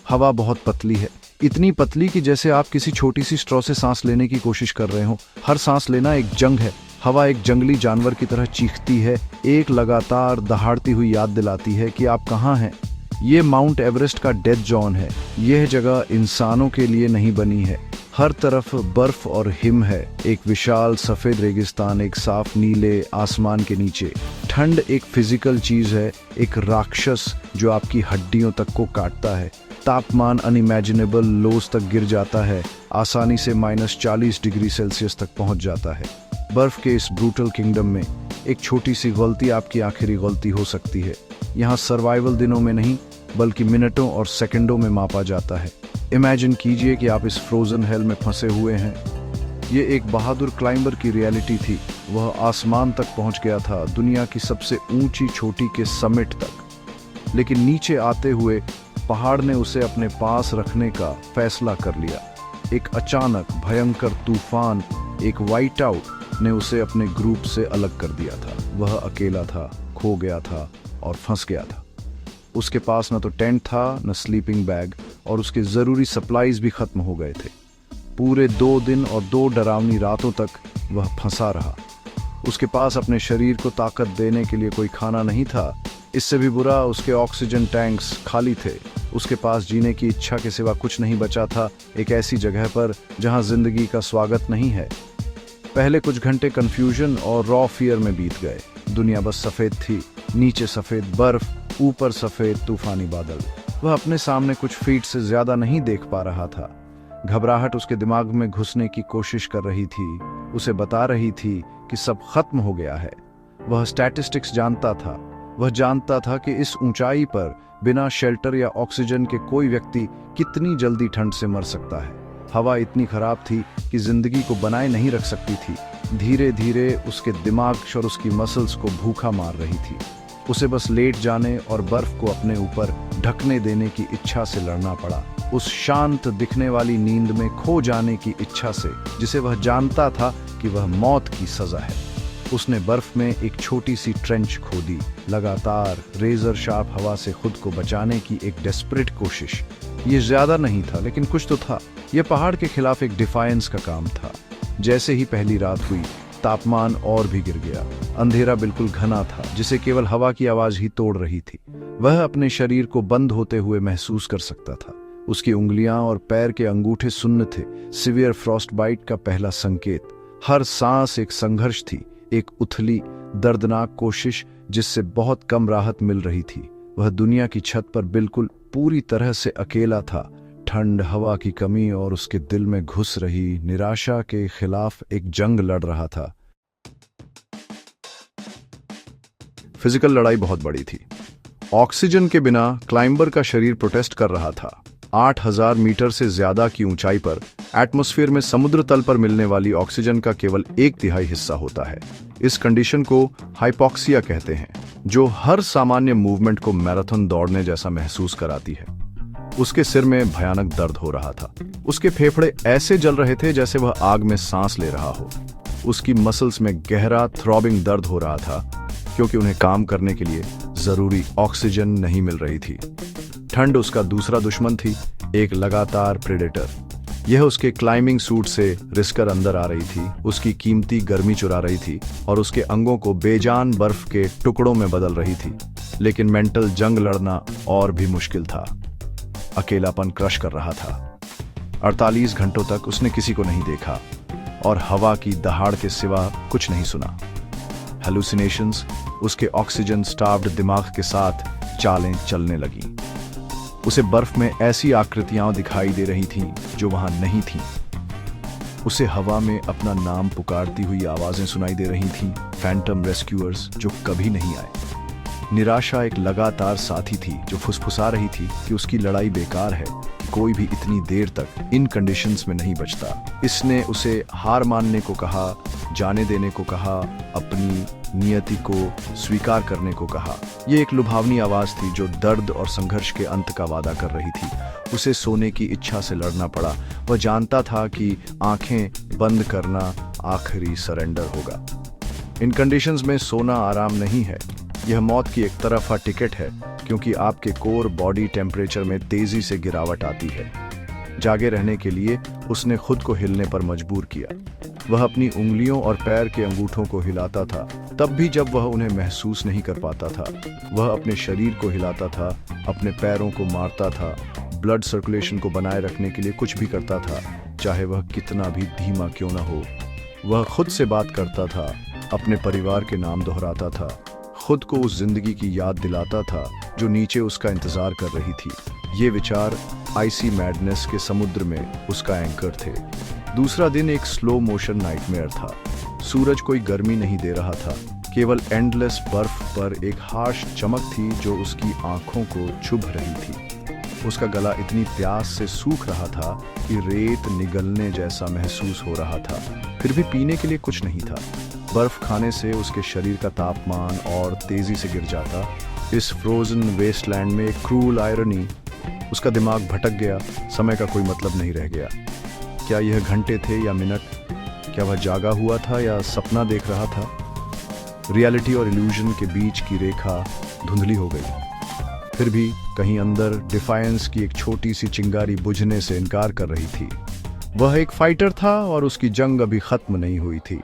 हवा बहुत पतली है, इतनी पतली कि जैसे आप किसी छोटी सी स्ट्रॉ से सांस लेने की कोशिश कर रहे हो। हर सांस लेना एक जंग है। हवा एक जंगली जानवर की तरह चीखती है, एक लगातार दहाड़ती हुई याद दिलाती है कि आप कहाँ हैं। ये माउंट एवरेस्ट का डेथ जोन है। यह जगह इंसानों के लिए नहीं बनी है। हर तरफ बर्फ और हिम है, एक विशाल सफेद रेगिस्तान एक साफ नीले आसमान के नीचे। ठंड एक फिजिकल चीज है, एक राक्षस जो आपकी हड्डियों तक को काटता है। तापमान अनइमेजिनेबल लोज तक गिर जाता है, आसानी से -40 डिग्री सेल्सियस तक पहुंच जाता है। बर्फ के इस ब्रूटल किंगडम में एक छोटी सी गलती आपकी आखिरी गलती हो सकती है। यहाँ सर्वाइवल दिनों में नहीं बल्कि मिनटों और सेकंडों में मापा जाता है। इमेजिन कीजिए कि आप इस फ्रोजन हेल में फंसे हुए हैं। ये एक बहादुर क्लाइंबर की रियलिटी थी। वह आसमान तक पहुंच गया था, दुनिया की सबसे ऊंची चोटी के समिट तक। लेकिन नीचे आते हुए पहाड़ ने उसे अपने पास रखने का फैसला कर लिया। एक अचानक भयंकर तूफान, एक वाइट आउट ने उसे अपने ग्रुप से अलग कर दिया था। वह अकेला था, खो गया था और फंस गया था। उसके पास न तो टेंट था, न स्लीपिंग बैग, और उसके ज़रूरी सप्लाईज भी खत्म हो गए थे। पूरे 2 दिन और 2 डरावनी रातों तक वह फंसा रहा। उसके पास अपने शरीर को ताकत देने के लिए कोई खाना नहीं था। इससे भी बुरा, उसके ऑक्सीजन टैंक्स खाली थे। उसके पास जीने की इच्छा के सिवा कुछ नहीं बचा था, एक ऐसी जगह पर जहां जिंदगी का स्वागत नहीं है। पहले कुछ घंटे कंफ्यूजन और रॉ फियर में बीत गए। दुनिया बस सफ़ेद थी, नीचे सफ़ेद बर्फ, ऊपर सफ़ेद तूफानी बादल। वह अपने सामने कुछ फीट से ज़्यादा नहीं देख पा रहा था। घबराहट उसके दिमाग में घुसने की कोशिश कर रही थी, उसे बता रही थी कि सब खत्म हो गया है। वह स्टैटिस्टिक्स जानता था। वह जानता था कि इस ऊंचाई पर बिना शेल्टर या ऑक्सीजन के कोई व्यक्ति कितनी जल्दी ठंड से मर सकता है। हवा इतनी खराब थी कि जिंदगी को बनाए नहीं रख सकती थी। धीरे धीरे उसके दिमाग और उसकी मसल्स को भूखा मार रही थी। उसे बस लेट जाने और बर्फ को अपने ऊपर ढकने देने की इच्छा से लड़ना पड़ा, उस शांत दिखने वाली नींद में खो जाने की इच्छा से, जिसे वह जानता था कि वह मौत की सजा है। उसने बर्फ में एक छोटी सी ट्रेंच खोदी, लगातार रेजर शार्प हवा से खुद को बचाने की एक डेस्परेट कोशिश। ये ज्यादा नहीं था, लेकिन कुछ तो था। यह पहाड़ के खिलाफ एक डिफायंस का काम था। जैसे ही पहली रात हुई, तापमान और भी गिर गया। अंधेरा बिल्कुल घना था, जिसे केवल हवा की आवाज ही तोड़ रही थी। वह अपने शरीर को बंद होते हुए महसूस कर सकता था। उसकी उंगलियां और पैर के अंगूठे सुन्न थे, सिवियर फ्रॉस्ट बाइट का पहला संकेत। हर सांस एक संघर्ष थी, एक उथली दर्दनाक कोशिश जिससे बहुत कम राहत मिल रही थी। वह दुनिया की छत पर बिल्कुल पूरी तरह से अकेला था। ठंड, हवा की कमी और उसके दिल में घुस रही निराशा के खिलाफ एक जंग लड़ रहा था। फिजिकल लड़ाई बहुत बड़ी थी। ऑक्सीजन के बिना क्लाइंबर का शरीर प्रोटेस्ट कर रहा था। 8000 मीटर से ज्यादा की ऊंचाई पर एटमॉस्फेयर में समुद्र तल पर मिलने वाली ऑक्सीजन का केवल 1/3 हिस्सा होता है। इस कंडीशन को हाइपोक्सिया कहते हैं, जो हर सामान्य मूवमेंट को मैराथन दौड़ने जैसा महसूस कराती है। उसके सिर में भयानक दर्द हो रहा था। उसके फेफड़े ऐसे जल रहे थे जैसे वह आग में सांस ले रहा हो। उसकी मसल्स में गहरा थ्रॉबिंग दर्द हो रहा था, क्योंकि उन्हें काम करने के लिए जरूरी ऑक्सीजन नहीं मिल रही थी। ठंड उसका दूसरा दुश्मन थी, एक लगातार प्रेडेटर। यह उसके क्लाइंबिंग सूट से रिसकर अंदर आ रही थी, उसकी कीमती गर्मी चुरा रही थी और उसके अंगों को बेजान बर्फ के टुकड़ों में बदल रही थी। लेकिन मेंटल जंग लड़ना और भी मुश्किल था। अकेलापन क्रश कर रहा था। 48 घंटों तक उसने किसी को नहीं देखा और हवा की दहाड़ के सिवा कुछ नहीं सुना। हेलुसिनेशंस उसके ऑक्सीजन स्टार्व्ड दिमाग के साथ चालें चलने लगीं। उसे बर्फ में ऐसी आकृतियां दिखाई दे रही थीं जो वहां नहीं थीं। उसे हवा में अपना नाम पुकारती हुई आवाजें सुनाई दे रही थीं, फैंटम रेस्क्यूअर्स जो कभी नहीं आए। निराशा एक लगातार साथी थी जो फुसफुसा रही थी कि उसकी लड़ाई बेकार है, कोई भी इतनी देर तक इन कंडीशंस में नहीं बचता। इसने उसे हार मानने को कहा, जाने देने को कहा, अपनी नियति को स्वीकार करने को कहा। यह एक लुभावनी आवाज थी जो दर्द और संघर्ष के अंत का वादा कर रही थी। उसे सोने की इच्छा से लड़ना पड़ा। वह जानता था कि आंखें बंद करना आखिरी सरेंडर होगा। इन कंडीशंस में सोना आराम नहीं है, यह मौत की एक तरफा टिकट है, क्योंकि आपके कोर बॉडी टेम्परेचर में तेजी से गिरावट आती है। जागे रहने के लिए उसने खुद को हिलने पर मजबूर किया। वह अपनी उंगलियों और पैर के अंगूठों को हिलाता था, तब भी जब वह उन्हें महसूस नहीं कर पाता था। वह अपने शरीर को हिलाता था, अपने पैरों को मारता था, ब्लड सर्कुलेशन को बनाए रखने के लिए कुछ भी करता था, चाहे वह कितना भी धीमा क्यों न हो। वह खुद से बात करता था, अपने परिवार के नाम दोहराता था, खुद को उस जिंदगी की याद दिलाता था जो नीचे उसका इंतजार कर रही थी। ये विचार आइसी मैडनेस के समुद्र में उसका एंकर थे। दूसरा दिन एक स्लो मोशन नाइटमेयर था। सूरज कोई गर्मी नहीं दे रहा था, केवल एंडलेस बर्फ पर एक हार्श चमक थी जो उसकी आंखों को चुभ रही थी। उसका गला इतनी प्यास से सूख रहा था कि रेत निगलने जैसा महसूस हो रहा था, फिर भी पीने के लिए कुछ नहीं था। बर्फ खाने से उसके शरीर का तापमान और तेजी से गिर जाता। इस फ्रोजन वेस्टलैंड में एक क्रूल आयरनी। उसका दिमाग भटक गया, समय का कोई मतलब नहीं रह गया। क्या यह घंटे थे या मिनट? क्या वह जागा हुआ था या सपना देख रहा था? रियलिटी और इल्यूजन के बीच की रेखा धुंधली हो गई। फिर भी कहीं अंदर डिफायंस की एक छोटी सी चिंगारी बुझने से इनकार कर रही थी। वह एक फाइटर था और उसकी जंग अभी खत्म नहीं हुई थी।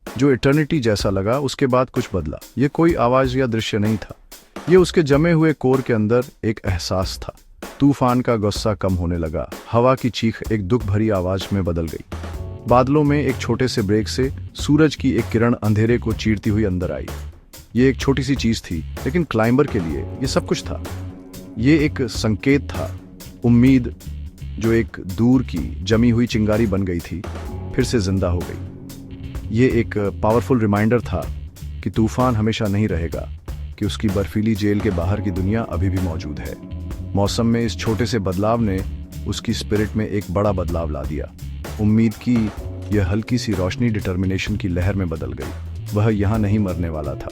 जो इटर्निटी जैसा लगा, उसके बाद कुछ बदला। यह कोई आवाज या दृश्य नहीं था, यह उसके जमे हुए कोर के अंदर एक एहसास था। तूफान का गुस्सा कम होने लगा। हवा की चीख एक दुख भरी आवाज में बदल गई। बादलों में एक छोटे से ब्रेक से सूरज की एक किरण अंधेरे को चीरती हुई अंदर आई। ये एक छोटी सी चीज थी, लेकिन क्लाइंबर के लिए ये सब कुछ था। ये एक संकेत था, उम्मीद जो एक दूर की जमी हुई चिंगारी बन गई थी, फिर से जिंदा हो गई। ये एक पावरफुल रिमाइंडर था कि तूफान हमेशा नहीं रहेगा, कि उसकी बर्फीली जेल के बाहर की दुनिया अभी भी मौजूद है। मौसम में इस छोटे से बदलाव ने उसकी स्पिरिट में एक बड़ा बदलाव ला दिया। उम्मीद की यह हल्की सी रोशनी डिटर्मिनेशन की लहर में बदल गई। वह यहाँ नहीं मरने वाला था।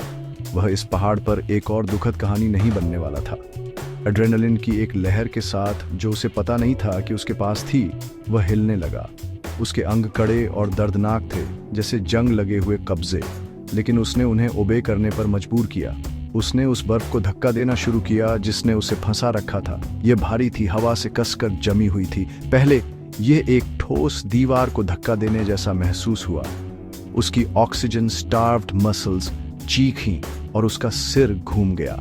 वह इस पहाड़ पर एक और दुखद कहानी नहीं बनने वाला था। एड्रेनलिन की एक लहर के साथ जो उसे पता नहीं था कि उसके पास थी, वह हिलने लगा। उसके अंग कड़े और दर्दनाक थे, जैसे जंग लगे हुए कब्जे, लेकिन उसने उन्हें ओबे करने पर मजबूर किया। उसने उस बर्फ को धक्का देना शुरू किया जिसने उसे फंसा रखा था। यह भारी थी, हवा से कसकर जमी हुई थी। पहले यह एक ठोस दीवार को धक्का देने जैसा महसूस हुआ। उसकी ऑक्सीजन स्टार्व्ड मसल्स चीखीं और उसका सिर घूम गया,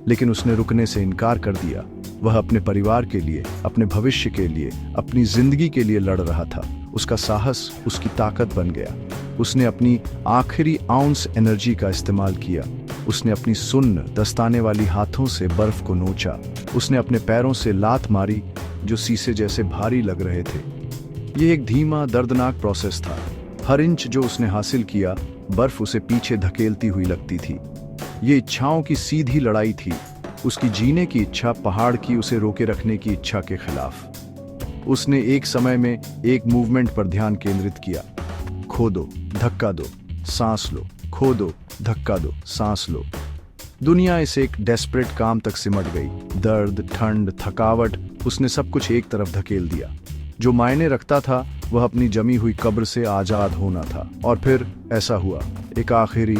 लेकिन उसने रुकने से इनकार कर दिया। वह अपने परिवार के लिए, अपने भविष्य के लिए, अपनी जिंदगी के लिए लड़ रहा था। उसका साहस उसकी ताकत बन गया। उसने अपनी आखिरी आउंस एनर्जी का इस्तेमाल किया। उसने अपनी सुन्न दस्ताने वाली हाथों से बर्फ को नोचा। उसने अपने पैरों से लात मारी जो शीशे जैसे भारी लग रहे थे। यह एक धीमा दर्दनाक प्रोसेस था। हर इंच जो उसने हासिल किया, बर्फ उसे पीछे धकेलती हुई लगती थी। ये इच्छाओं की सीधी लड़ाई थी, उसकी जीने की इच्छा पहाड़ की उसे रोके रखने की इच्छा के खिलाफ। उसने एक समय में एक मूवमेंट पर ध्यान केंद्रित किया। खो दो, धक्का दो, सांस लो, खो दो, धक्का दो, सांस लो। दुनिया इस एक डेस्परेट काम तक सिमट गई। दर्द, ठंड, थकावट, उसने सब कुछ एक तरफ धकेल दिया। जो मायने रखता था वह अपनी जमी हुई कब्र से आजाद होना था। और फिर ऐसा हुआ। एक आखिरी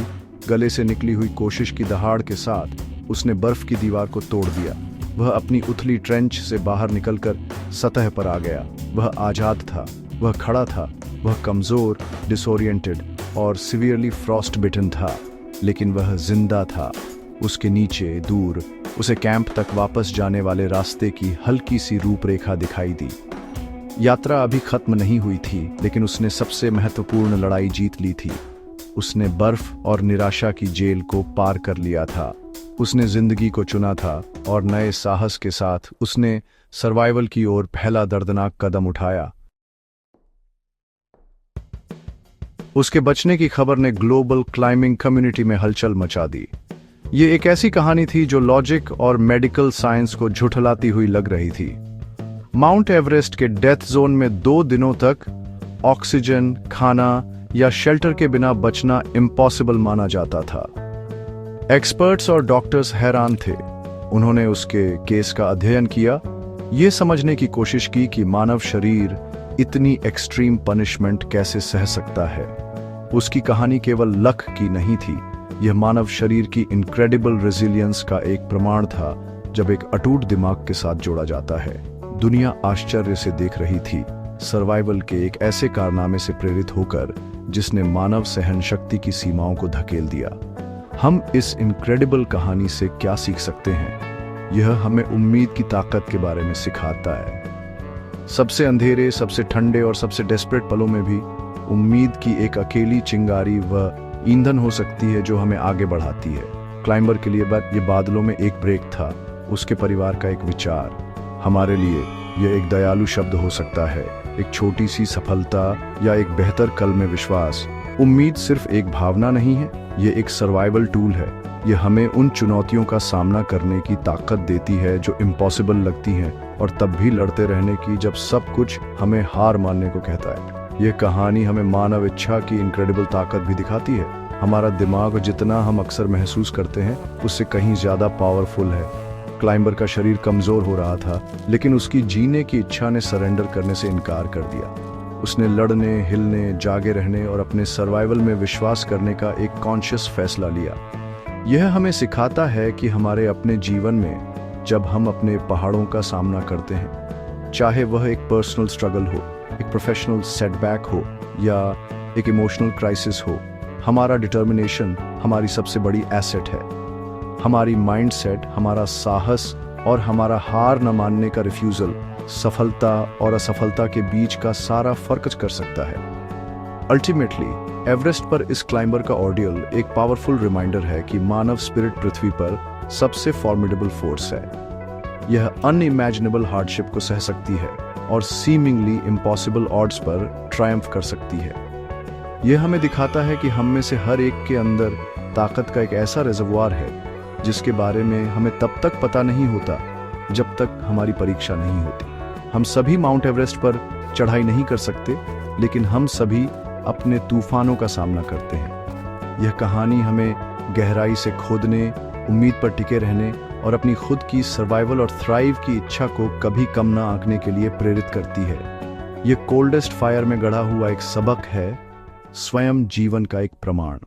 गले से निकली हुई कोशिश की दहाड़ के साथ उसने बर्फ की दीवार को तोड़ दिया। वह अपनी उथली ट्रेंच से बाहर निकलकर सतह पर आ गया। वह आजाद था, वह खड़ा था, वह कमजोर, डिसोरिएंटेड और सीवियरली फ्रॉस्ट बिटन था, लेकिन वह जिंदा था। उसके नीचे दूर उसे कैंप तक वापस जाने वाले रास्ते की हल्की सी रूपरेखा दिखाई दी। यात्रा अभी खत्म नहीं हुई थी, लेकिन उसने सबसे महत्वपूर्ण लड़ाई जीत ली थी। उसने बर्फ और निराशा की जेल को पार कर लिया था। उसने जिंदगी को चुना था और नए साहस के साथ उसने सर्वाइवल की ओर पहला दर्दनाक कदम उठाया। उसके बचने की खबर ने ग्लोबल क्लाइंबिंग कम्युनिटी में हलचल मचा दी। ये एक ऐसी कहानी थी जो लॉजिक और मेडिकल साइंस को झुठलाती हुई लग रही थी। माउंट एवरेस्ट के डेथ जोन में 2 दिनों तक ऑक्सीजन, खाना या शेल्टर के बिना बचना इम्पॉसिबल माना जाता था। एक्सपर्ट्स और डॉक्टर्स हैरान थे। उन्होंने उसके केस का अध्ययन किया, ये समझने की कोशिश की कि मानव शरीर इतनी एक्सट्रीम पनिशमेंट कैसे सह सकता है। उसकी कहानी केवल लक की नहीं थी, यह मानव शरीर की इनक्रेडिबल रेजिलियंस का एक प्रमाण था। जब एक अटूट दिमाग के साथ जोड़ा जाता है, दुनिया आश्चर्य से देख रही थी, सर्वाइवल के एक ऐसे कारनामे से प्रेरित होकर जिसने मानव सहन शक्ति की सीमाओं को धकेल दिया। हम इस इनक्रेडिबल कहानी से क्या सीख सकते हैं? यह हमें उम्मीद की ताकत के बारे में सिखाता है। सबसे अंधेरे, सबसे ठंडे और सबसे डेस्परेट पलों में भी उम्मीद की एक अकेली चिंगारी व ईंधन हो सकती है जो हमें आगे बढ़ाती है। क्लाइंबर के लिए ये बादलों में एक ब्रेक था, उसके परिवार का एक विचार। हमारे लिए यह एक दयालु शब्द हो सकता है, एक छोटी सी सफलता या एक बेहतर कल में विश्वास। उम्मीद सिर्फ एक भावना नहीं है, ये एक सर्वाइवल टूल है। यह हमें उन चुनौतियों का सामना करने की ताकत देती है जो इम्पॉसिबल लगती हैं, और तब भी लड़ते रहने की जब सब कुछ हमें हार मानने को कहता है। यह कहानी हमें मानव इच्छा की इनक्रेडिबल ताकत भी दिखाती है। हमारा दिमाग जितना हम अक्सर महसूस करते हैं उससे कहीं ज्यादा पावरफुल है। क्लाइंबर का शरीर कमजोर हो रहा था, लेकिन उसकी जीने की इच्छा ने सरेंडर करने से इनकार कर दिया। उसने लड़ने, हिलने, जागे रहने और अपने सर्वाइवल में विश्वास करने का एक कॉन्शियस फैसला लिया। यह हमें सिखाता है कि हमारे अपने जीवन में जब हम अपने पहाड़ों का सामना करते हैं, चाहे वह एक पर्सनल स्ट्रगल हो, एक प्रोफेशनल सेटबैक हो या एक इमोशनल क्राइसिस हो, हमारा डिटर्मिनेशन हमारी सबसे बड़ी एसेट है। हमारी माइंडसेट, हमारा साहस और हमारा हार न मानने का रिफ्यूजल सफलता और असफलता के बीच का सारा फर्क कर सकता है। अल्टीमेटली एवरेस्ट पर इस क्लाइंबर का ऑर्डियल एक पावरफुल रिमाइंडर है कि मानव स्पिरिट पृथ्वी पर सबसे फॉर्मिडेबल फोर्स है। यह अनइमेजिनेबल हार्डशिप को सह सकती है और सीमिंगली इम्पॉसिबल ऑड्स पर ट्रायम्फ कर सकती है। यह हमें दिखाता है कि हम में से हर एक के अंदर ताकत का एक ऐसा रिजर्वोयर है जिसके बारे में हमें तब तक पता नहीं होता जब तक हमारी परीक्षा नहीं होती। हम सभी माउंट एवरेस्ट पर चढ़ाई नहीं कर सकते, लेकिन हम सभी अपने तूफानों का सामना करते हैं। यह कहानी हमें गहराई से खोदने, उम्मीद पर टिके रहने और अपनी खुद की सर्वाइवल और थ्राइव की इच्छा को कभी कम ना आंकने के लिए प्रेरित करती है। यह कोल्डेस्ट फायर में गढ़ा हुआ एक सबक है, स्वयं जीवन का एक प्रमाण।